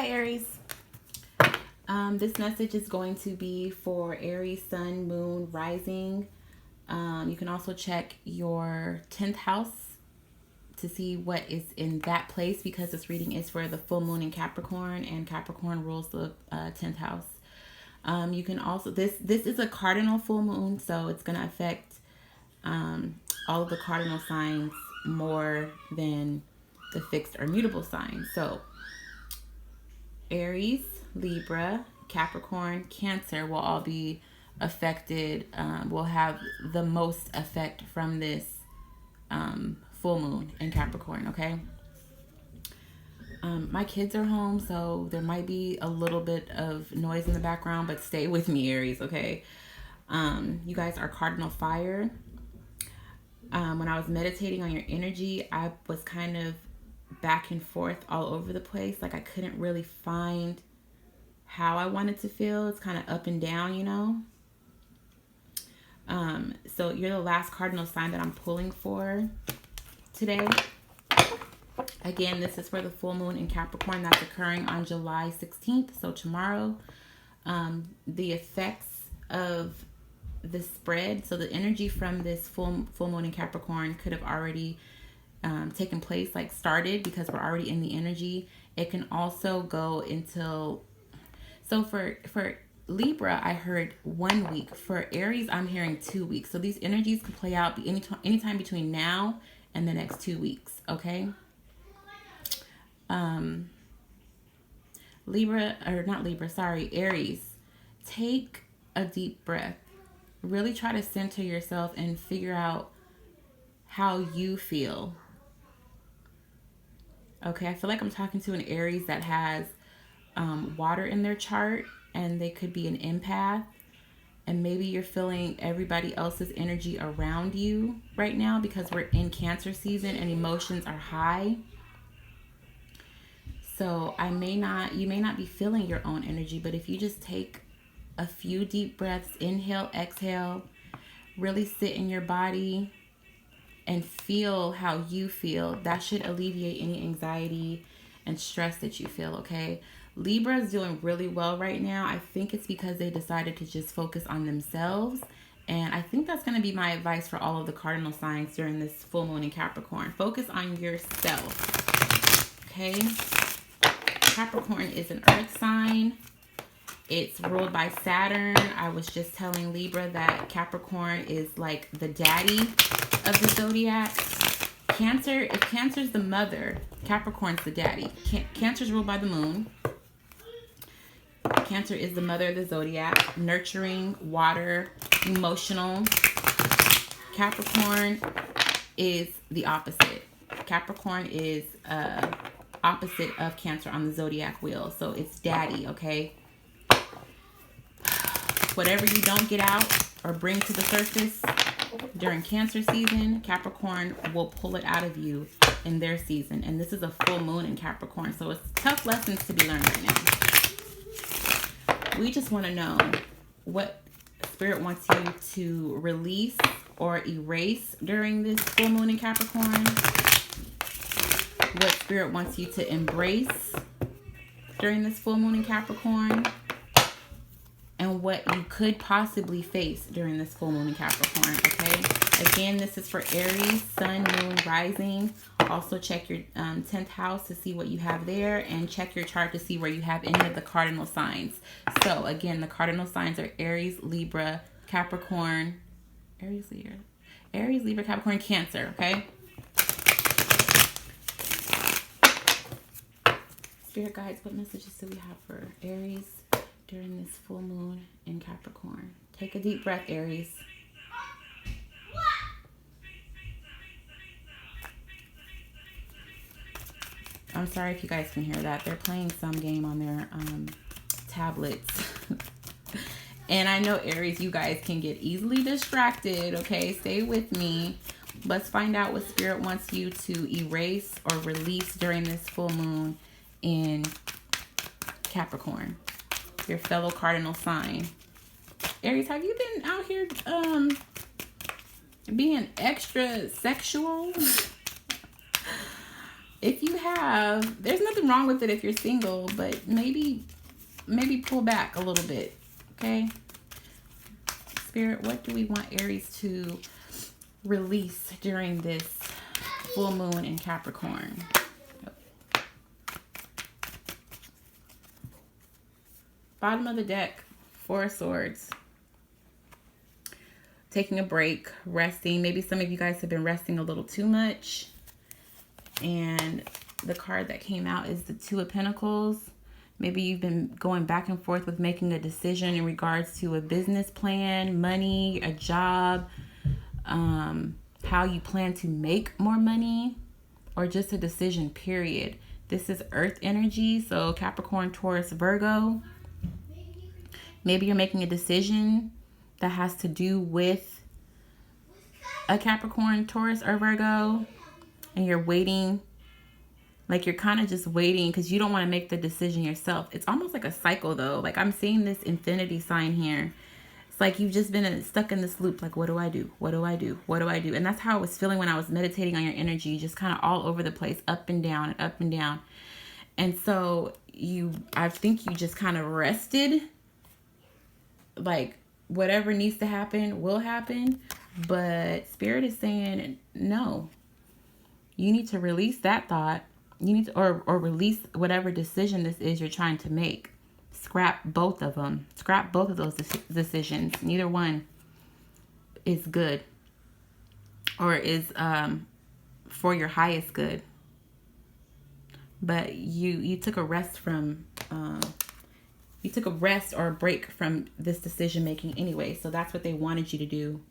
Hi, Aries. This message is going to be for Aries, Sun, Moon, Rising. You can also check your 10th house to see what is in that place, because this reading is for the full moon in Capricorn, and Capricorn rules the 10th house. You can also, this is a cardinal full moon, so it's going to affect all of the cardinal signs more than the fixed or mutable signs. So Aries, Libra, Capricorn, Cancer will all be affected, will have the most effect from this full moon in Capricorn, okay? My kids are home, so there might be a little bit of noise in the background, but stay with me, Aries, okay? You guys are cardinal fire. When I was meditating on your energy, I was kind of back and forth all over the place. Like I couldn't really find how I wanted to feel. It's kind of up and down, you know? So you're the last cardinal sign that I'm pulling for today. Again, this is for the full moon in Capricorn that's occurring on July 16th, so tomorrow. The effects of the spread, so the energy from this full moon in Capricorn could have already taken place, like started, because we're already in the energy. It can also go until, so for Libra, I heard 1 week. For Aries, I'm hearing 2 weeks. So these energies can play out anytime between now and the next 2 weeks, okay? Aries, take a deep breath. Really try to center yourself and figure out how you feel. Okay, I feel like I'm talking to an Aries that has water in their chart, and they could be an empath, and maybe you're feeling everybody else's energy around you right now because we're in Cancer season and emotions are high. So you may not be feeling your own energy, but if you just take a few deep breaths, inhale, exhale, really sit in your body and feel how you feel, that should alleviate any anxiety and stress that you feel, okay? Libra is doing really well right now. I think it's because they decided to just focus on themselves. And I think that's going to be my advice for all of the cardinal signs during this full moon in Capricorn. Focus on yourself, okay? Capricorn is an earth sign. It's ruled by Saturn. I was just telling Libra that Capricorn is like the daddy of the zodiac. Cancer, if Cancer's the mother, Capricorn's the daddy. Cancer's ruled by the moon. Cancer is the mother of the zodiac, nurturing, water, emotional. Capricorn is the opposite. Capricorn is opposite of Cancer on the zodiac wheel. So it's daddy, okay? Whatever you don't get out or bring to the surface during Cancer season, Capricorn will pull it out of you in their season. And this is a full moon in Capricorn, so it's tough lessons to be learned right now. We just want to know what Spirit wants you to release or erase during this full moon in Capricorn. What Spirit wants you to embrace during this full moon in Capricorn. And what you could possibly face during this full moon in Capricorn, okay? Again, this is for Aries, Sun, Moon, Rising. Also check your 10th house to see what you have there, and check your chart to see where you have any of the cardinal signs. So again, the cardinal signs are Aries, Libra, Capricorn, Aries, Libra, Capricorn, Cancer, okay? Spirit guides, what messages do we have for Aries during this full moon in Capricorn? Take a deep breath, Aries. I'm sorry if you guys can hear that. They're playing some game on their tablets. And I know, Aries, you guys can get easily distracted, okay? Stay with me. Let's find out what Spirit wants you to erase or release during this full moon in Capricorn, your fellow cardinal sign. Aries, have you been out here being extra sexual? If you have, there's nothing wrong with it if you're single, but maybe pull back a little bit, okay? Spirit, what do we want Aries to release during this full moon in Capricorn? Bottom of the deck, Four of Swords. Taking a break, resting. Maybe some of you guys have been resting a little too much. And the card that came out is the Two of Pentacles. Maybe you've been going back and forth with making a decision in regards to a business plan, money, a job, how you plan to make more money, or just a decision, period. This is earth energy, so Capricorn, Taurus, Virgo. Maybe you're making a decision that has to do with a Capricorn, Taurus, or Virgo, and you're waiting. Like, you're kind of just waiting because you don't want to make the decision yourself. It's almost like a cycle, though. Like, I'm seeing this infinity sign here. It's like you've just been stuck in this loop. Like, what do I do? What do I do? What do I do? And that's how I was feeling when I was meditating on your energy, just kind of all over the place, up and down and up and down. And so I think you just kind of rested. Like, whatever needs to happen will happen. But Spirit is saying, no. You need to release that thought. You need to, or release whatever decision this is you're trying to make. Scrap both of them. Scrap both of those decisions. Neither one is good or is for your highest good. But you took a rest from you took a rest or a break from this decision making anyway. So that's what they wanted you to do.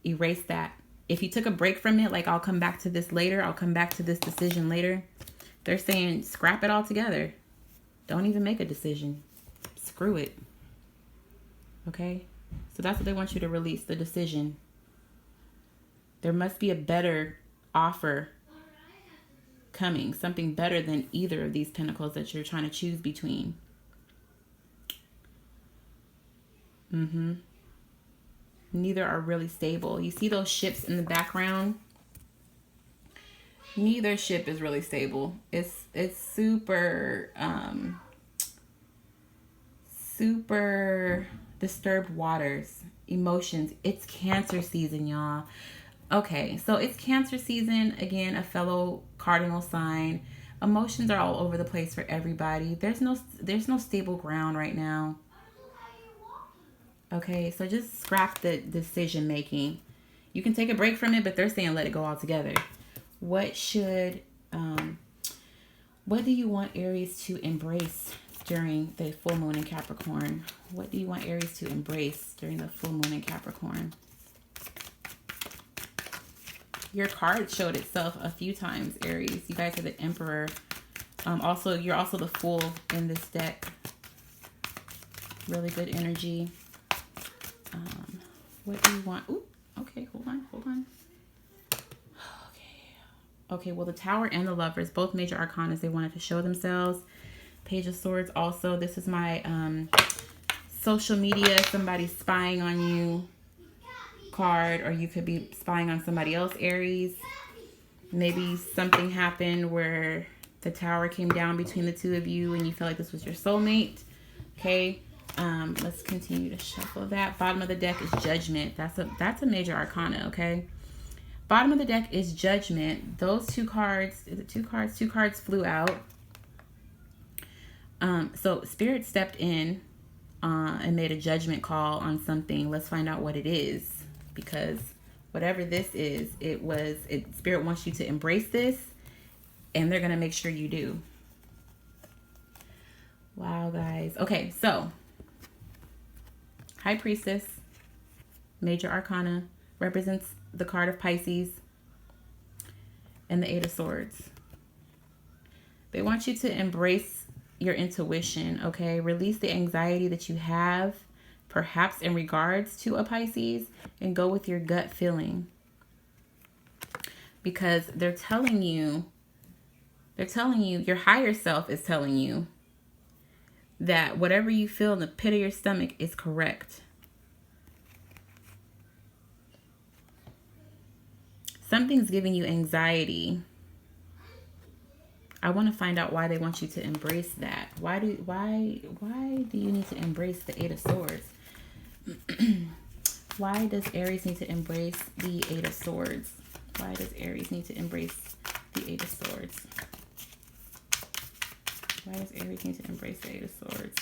Erase that. If you took a break from it, like, I'll come back to this later, I'll come back to this decision later, they're saying scrap it all together. Don't even make a decision. Screw it. Okay? So that's what they want you to release, the decision. There must be a better offer coming. Something better than either of these pentacles that you're trying to choose between. Neither are really stable. You see those ships in the background? Neither ship is really stable. It's super super disturbed waters, emotions. It's Cancer season, y'all. Okay, so it's Cancer season. Again, a fellow cardinal sign. Emotions are all over the place for everybody. There's no stable ground right now. Okay, so just scrap the decision making. You can take a break from it, but they're saying let it go altogether. What do you want Aries to embrace during the full moon in Capricorn? What do you want Aries to embrace during the full moon in Capricorn? Your card showed itself a few times, Aries. You guys are the Emperor. Also, you're also the Fool in this deck. Really good energy. What do you want? Ooh, okay, hold on. Okay, well, the Tower and the Lovers, both major arcanas, they wanted to show themselves. Page of Swords also. This is my social media, somebody spying on you card, or you could be spying on somebody else, Aries. Maybe something happened where the Tower came down between the two of you and you felt like this was your soulmate. Okay. Let's continue to shuffle that. Bottom of the deck is Judgment. That's a major arcana, okay? Bottom of the deck is Judgment. Those two cards, is it two cards? Two cards flew out. So Spirit stepped in and made a judgment call on something. Let's find out what it is, because whatever this is, Spirit wants you to embrace this, and they're going to make sure you do. Wow, guys. Okay, so High Priestess, major arcana, represents the card of Pisces, and the Eight of Swords. They want you to embrace your intuition, okay? Release the anxiety that you have, perhaps in regards to a Pisces, and go with your gut feeling. Because they're telling you, your higher self is telling you that whatever you feel in the pit of your stomach is correct. Something's giving you anxiety. I want to find out why they want you to embrace that. Why do you need to embrace the Eight of Swords? Why does Aries need to embrace the Eight of Swords? Why does Aries need to embrace the Eight of Swords? Why does Aries need to embrace the Eight of Swords?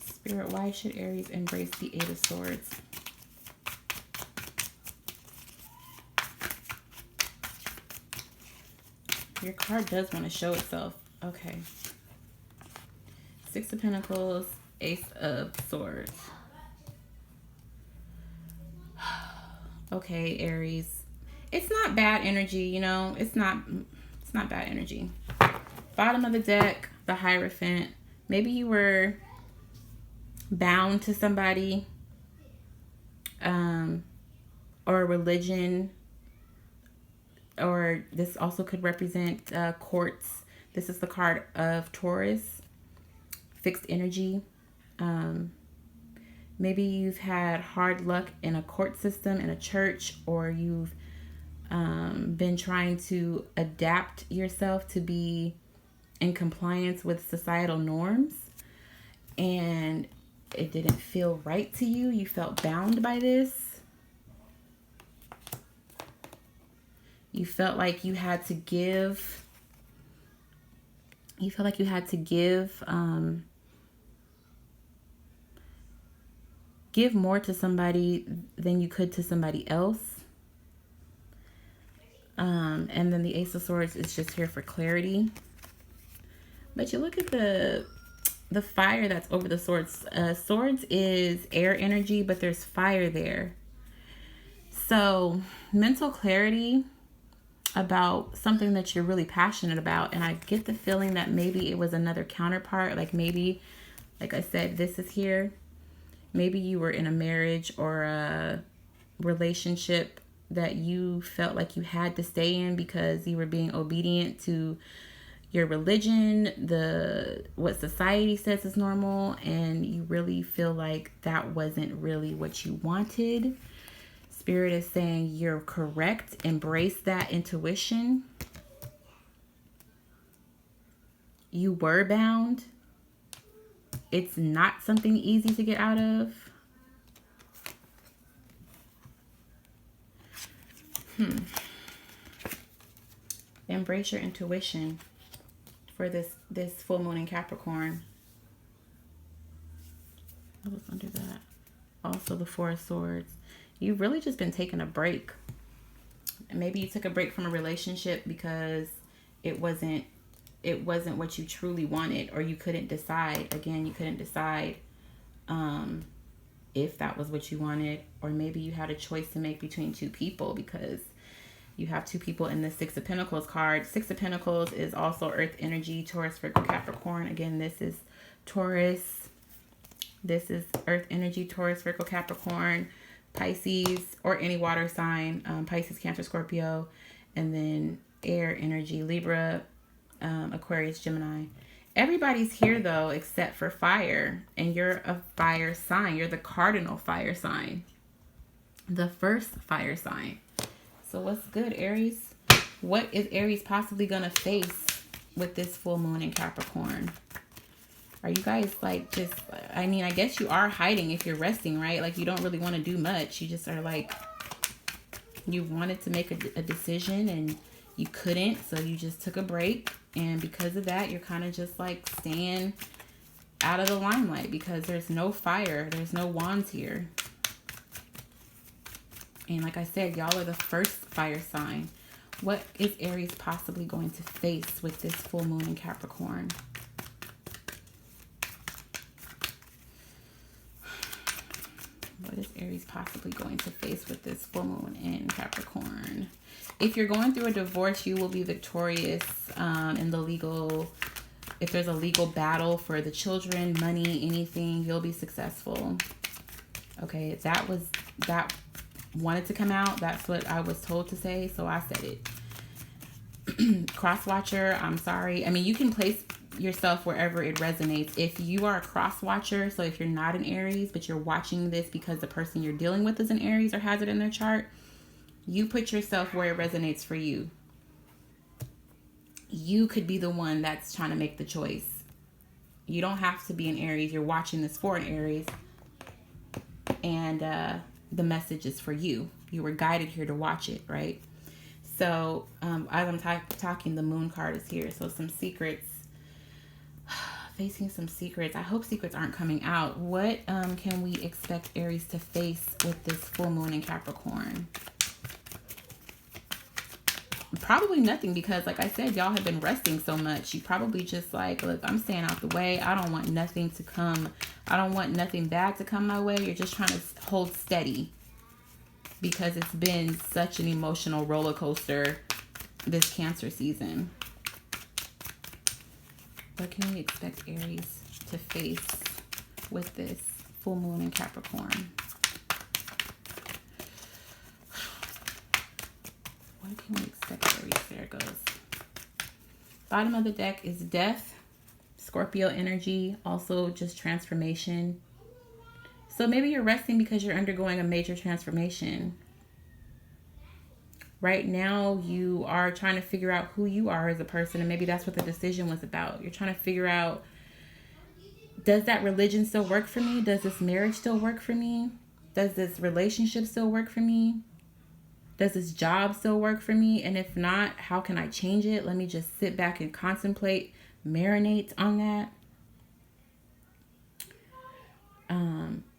Spirit, why should Aries embrace the Eight of Swords? Your card does want to show itself. Okay. Six of Pentacles, Ace of Swords. Okay, Aries. It's not bad energy, you know. It's not bad energy. Bottom of the deck, the Hierophant. Maybe you were bound to somebody, or a religion, or this also could represent courts. This is the card of Taurus, fixed energy. Maybe you've had hard luck in a court system, in a church, or you've been trying to adapt yourself to be in compliance with societal norms, and it didn't feel right to you. You felt bound by this. You felt like you had to give. You felt like you had to give more to somebody than you could to somebody else. And then the Ace of Swords is just here for clarity. But you look at the fire that's over the swords. Swords is air energy, but there's fire there. So mental clarity about something that you're really passionate about. And I get the feeling that maybe it was another counterpart. Like maybe, like I said, this is here. Maybe you were in a marriage or a relationship that you felt like you had to stay in because you were being obedient to your religion, what society says is normal, and you really feel like that wasn't really what you wanted. Spirit is saying you're correct. Embrace that intuition. You were bound. It's not something easy to get out of. Embrace your intuition for this full moon in Capricorn. What was under that? Also the Four of Swords. You've really just been taking a break. Maybe you took a break from a relationship because it wasn't what you truly wanted, or you couldn't decide. Again, you couldn't decide if that was what you wanted, or maybe you had a choice to make between two people because you have two people in the Six of Pentacles card. Six of Pentacles is also earth energy, Taurus, Virgo, Capricorn. Again, this is Taurus. This is earth energy, Taurus, Virgo, Capricorn, Pisces, or any water sign, Pisces, Cancer, Scorpio, and then air energy, Libra, Aquarius, Gemini. Everybody's here though, except for fire, and you're a fire sign. You're the cardinal fire sign, the first fire sign. So what's good, Aries? What is Aries possibly gonna face with this full moon in Capricorn? Are you guys like just, I mean, I guess you are hiding if you're resting, right? Like you don't really want to do much. You just are like, you wanted to make a decision and you couldn't, so you just took a break. And because of that, you're kind of just like staying out of the limelight because there's no fire. There's no wands here. And like I said, y'all are the first fire sign. What is Aries possibly going to face with this full moon in Capricorn? What is Aries possibly going to face with this full moon in Capricorn? If you're going through a divorce, you will be victorious in the legal. If there's a legal battle for the children, money, anything, you'll be successful. Okay, that wanted to come out. That's what I was told to say, so I said it. Cross watcher, I'm sorry. I mean, you can place yourself wherever it resonates. If you are a cross watcher, so if you're not an Aries, but you're watching this because the person you're dealing with is an Aries or has it in their chart, You put yourself where it resonates for you. You could be the one that's trying to make the choice. You don't have to be an Aries. You're watching this for an Aries. And the message is for you. You were guided here to watch it, right? So as I'm talking, the moon card is here. So some secrets. Facing some secrets. I hope secrets aren't coming out. What can we expect Aries to face with this full moon in Capricorn? Probably nothing, because like I said, y'all have been resting so much. You probably just like, look, I'm staying out the way. I don't want nothing to come. I don't want nothing bad to come my way. You're just trying to hold steady because it's been such an emotional roller coaster this Cancer season. What can we expect Aries to face with this full moon in Capricorn? What can we expect Aries? There it goes. Bottom of the deck is death, Scorpio energy, also just transformation. So maybe you're resting because you're undergoing a major transformation. Right now, you are trying to figure out who you are as a person, and maybe that's what the decision was about. You're trying to figure out, does that religion still work for me? Does this marriage still work for me? Does this relationship still work for me? Does this job still work for me? And if not, how can I change it? Let me just sit back and contemplate, marinate on that.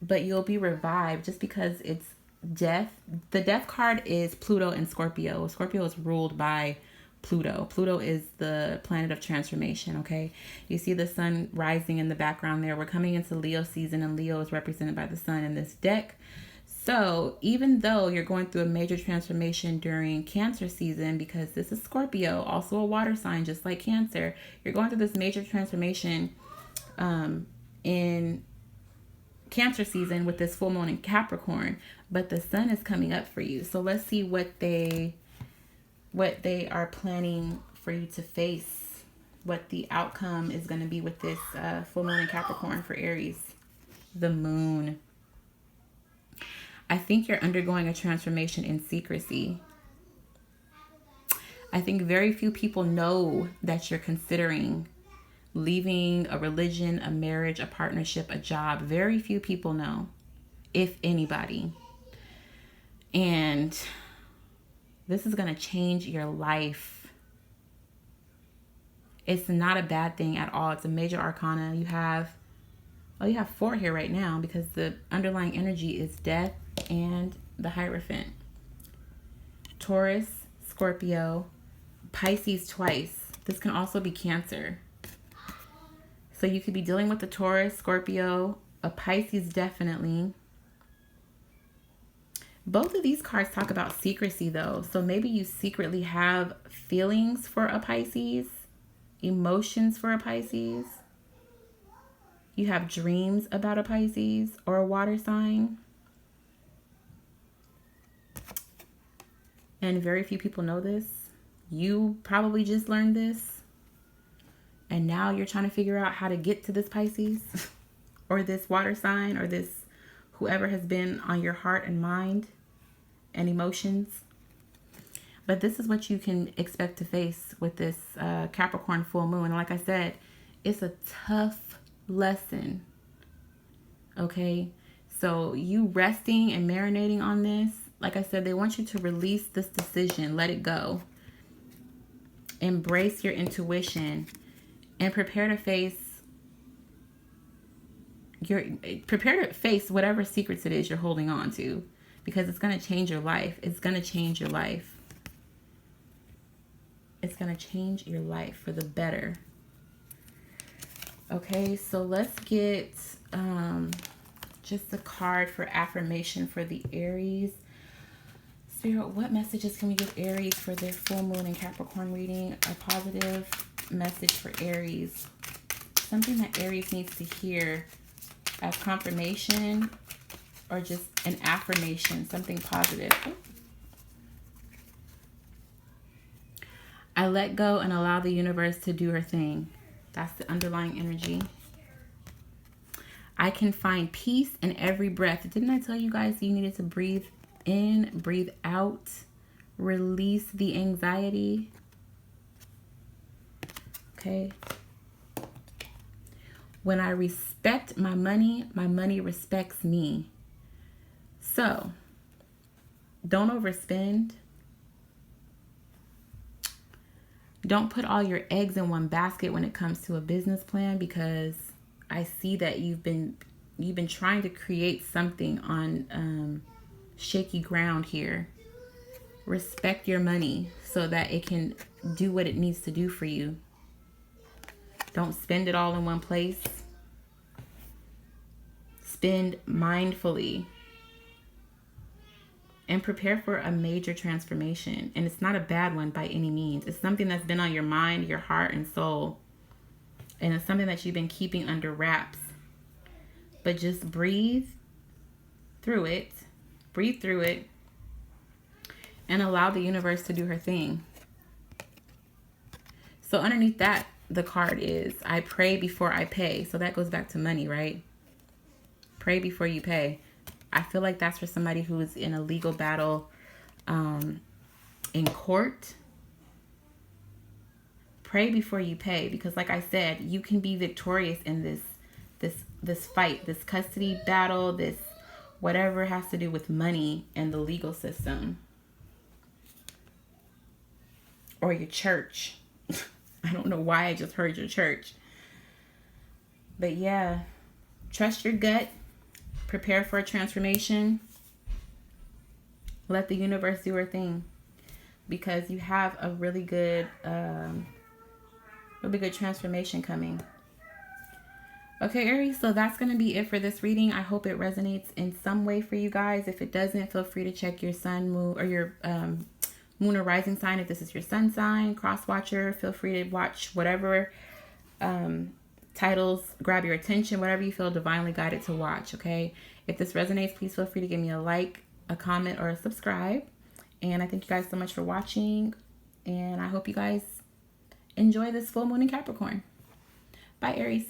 But you'll be revived just because it's death. The death card is Pluto and Scorpio. Scorpio is ruled by Pluto. Pluto is the planet of transformation, okay? You see the sun rising in the background there. We're coming into Leo season, and Leo is represented by the sun in this deck. So even though you're going through a major transformation during Cancer season, because this is Scorpio, also a water sign, just like Cancer, you're going through this major transformation in Cancer season with this full moon in Capricorn, but the sun is coming up for you. So let's see what they are planning for you to face, what the outcome is going to be with this full moon in Capricorn for Aries. The moon. I think you're undergoing a transformation in secrecy. I think very few people know that you're considering leaving a religion, a marriage, a partnership, a job. Very few people know, if anybody. And this is going to change your life. It's not a bad thing at all. It's a major arcana. You have 4 here right now because the underlying energy is death and the Hierophant. Taurus, Scorpio, Pisces twice. This can also be Cancer. So you could be dealing with the Taurus, Scorpio, a Pisces definitely. Both of these cards talk about secrecy though. So maybe you secretly have feelings for a Pisces, emotions for a Pisces. You have dreams about a Pisces or a water sign. And very few people know this. You probably just learned this. And now you're trying to figure out how to get to this Pisces or this water sign or this whoever has been on your heart and mind and emotions. But this is what you can expect to face with this Capricorn full moon. And like I said, it's a tough lesson. Okay? So you resting and marinating on this, like I said, they want you to release this decision. Let it go. Embrace your intuition. And prepare to face whatever secrets it is you're holding on to, because it's going to change your life. It's going to change your life. It's going to change your life for the better. Okay, so let's get just a card for affirmation for the Aries. Spirit, what messages can we give Aries for their full moon and Capricorn reading? A positive message for Aries. Something that Aries needs to hear as confirmation or just an affirmation, something positive. I let go and allow the universe to do her thing. That's the underlying energy. I can find peace in every breath. Didn't I tell you guys you needed to breathe in, breathe out? Release the anxiety. Okay. When I respect my money respects me. So, don't overspend. Don't put all your eggs in one basket when it comes to a business plan, because I see that you've been trying to create something on shaky ground here. Respect your money so that it can do what it needs to do for you. Don't spend it all in one place. Spend mindfully. And prepare for a major transformation. And it's not a bad one by any means. It's something that's been on your mind, your heart, and soul. And it's something that you've been keeping under wraps. But just breathe through it. Breathe through it. And allow the universe to do her thing. So underneath that, the card is, I pray before I pay. So that goes back to money, right? Pray before you pay. I feel like that's for somebody who is in a legal battle in court. Pray before you pay, because like I said, you can be victorious in this fight, this custody battle, this whatever has to do with money and the legal system. Or your church. I don't know why I just heard your church. But yeah, trust your gut. Prepare for a transformation. Let the universe do her thing, because you have a really good transformation coming. Okay, Aries, so that's going to be it for this reading. I hope it resonates in some way for you guys. If it doesn't, feel free to check your sun, moon, or your moon or rising sign. If this is your sun sign, cross watcher, feel free to watch whatever titles grab your attention, whatever you feel divinely guided to watch, okay? If this resonates, please feel free to give me a like, a comment, or a subscribe. And I thank you guys so much for watching. And I hope you guys enjoy this full moon in Capricorn. Bye, Aries.